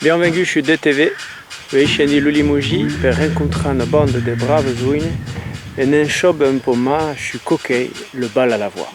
Benvenuti su DTV, vi scendi l'Ulimogi per incontrare una bande de braves ouines et un show un peu ma su Coquet, le bal à la voix.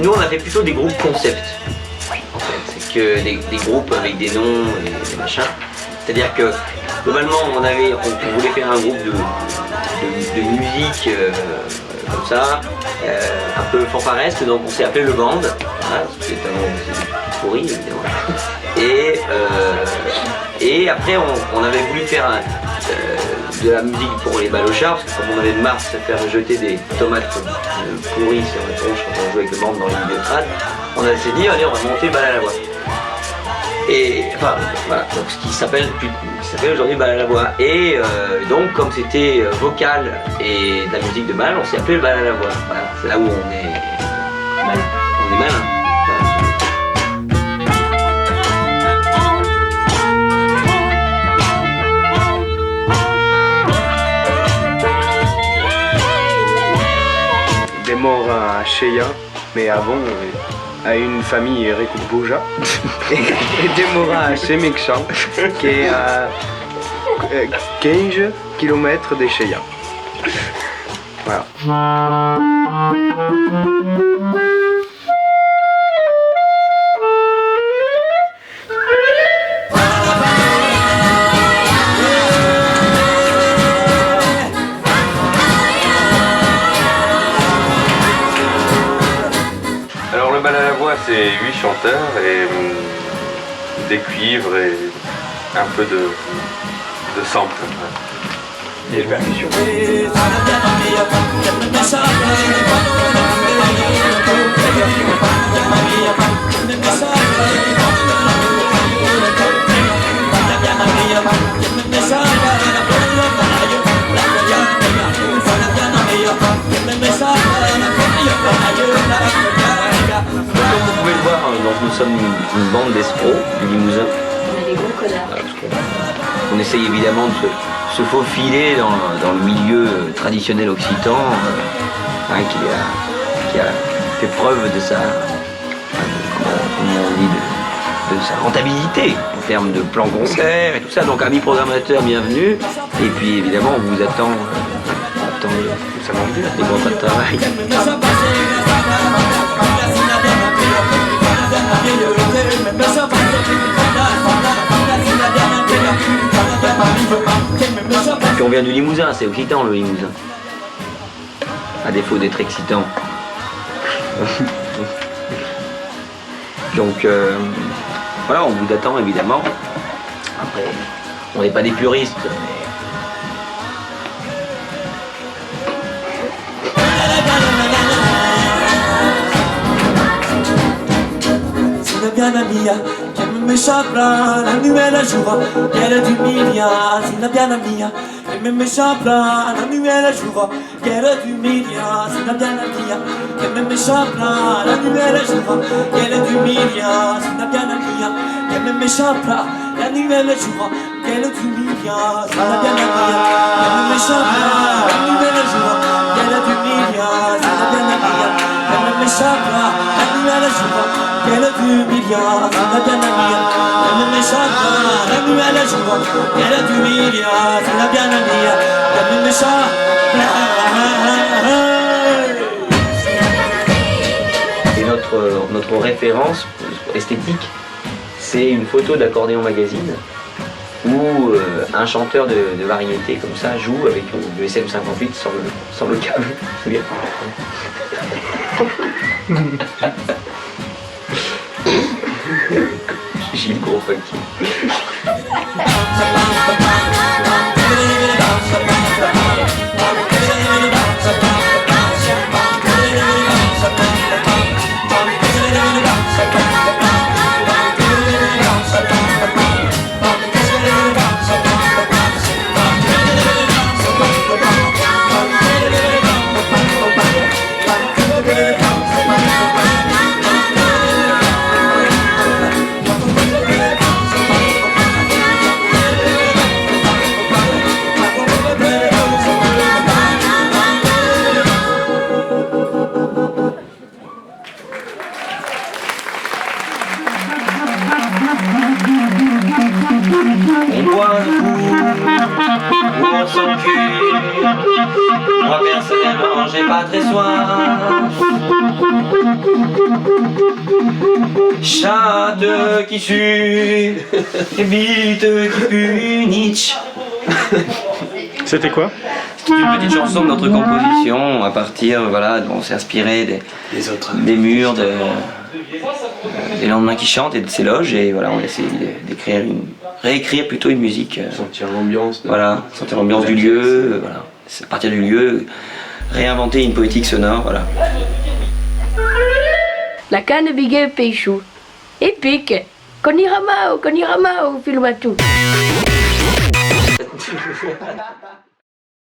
Nous on a fait plutôt des groupes concept, en fait, c'est que des groupes avec des noms et des machins. C'est-à-dire que globalement on voulait faire un groupe de musique comme ça, un peu fanfaresque, donc on s'est appelé le band, voilà, c'est un nom tout pourri évidemment. Et après on avait voulu faire de la musique pour les balochards, parce que comme on avait marre de se faire jeter des tomates pourries sur la tronche quand on jouait avec le band dans les milieux trad, on s'est dit allez on va monter bal à la voix. Et enfin voilà, donc ce qui s'appelle aujourd'hui bal à la voix. Et donc comme c'était vocal et de la musique de bal, on s'est appelé le bal à la voix. Voilà, c'est là où on est malin. Mort à Cheia, mais avant à une famille Recouboja et des morts assez méchants qui est à 15 km de Cheia. Voilà. Le bal à la voix, c'est 8 chanteurs et des cuivres et un peu de sample. Des percussions. Comme vous pouvez le voir, donc nous sommes une bande d'escrocs du Limousin. On est des gros connards. On essaye évidemment de se faufiler dans le milieu traditionnel occitan, qui a fait preuve de sa, comment on dit, de sa rentabilité en termes de plan concert et tout ça. Donc amis programmateurs, bienvenue. Et puis évidemment on vous attend des contrats de travail. Puis on vient du Limousin, c'est occitan le Limousin. À défaut d'être excitant. Donc voilà, on vous attend évidemment. Après, on n'est pas des puristes, mais... Piana mia, che mi sciapra la nuova giura, che era di mia, sì la piana mia, che mi sciapra la nuova giura, che era di mia, sì la piana mia, che mi sciapra la nuova giura, che era di mia, sì la piana mia, che mi sciapra la nuova giura, che era di mia, sì la piana mia, che mi sciapra la nuova giura, che era di mia, sì la piana mia, che mi sciapra la nuova giura. Che era du miliard, c'est la bien mia. Elle me chante, la nouvelle joie. Che era du miliard, c'est la bien mia. Elle me chante. Et notre référence esthétique, c'est une photo d'Accordéon Magazine où un chanteur de variété comme ça joue avec le SM58 sans le câble. C'est bien. Gilles Gros Funky. pas très soif. Chatte qui sue, et bite qui pue, Nietzsche. C'était quoi? C'est une petite chanson de notre composition à partir, voilà, on s'est inspiré des murs, des lendemains qui chantent et de ces loges, et voilà, on a essayé réécrire plutôt une musique. Sentir l'ambiance. Voilà, sentir l'ambiance du lieu, voilà. C'est à partir du lieu, réinventer une poétique sonore, voilà. La canne bigué peixou. Épique. Konniramao, Filmatu.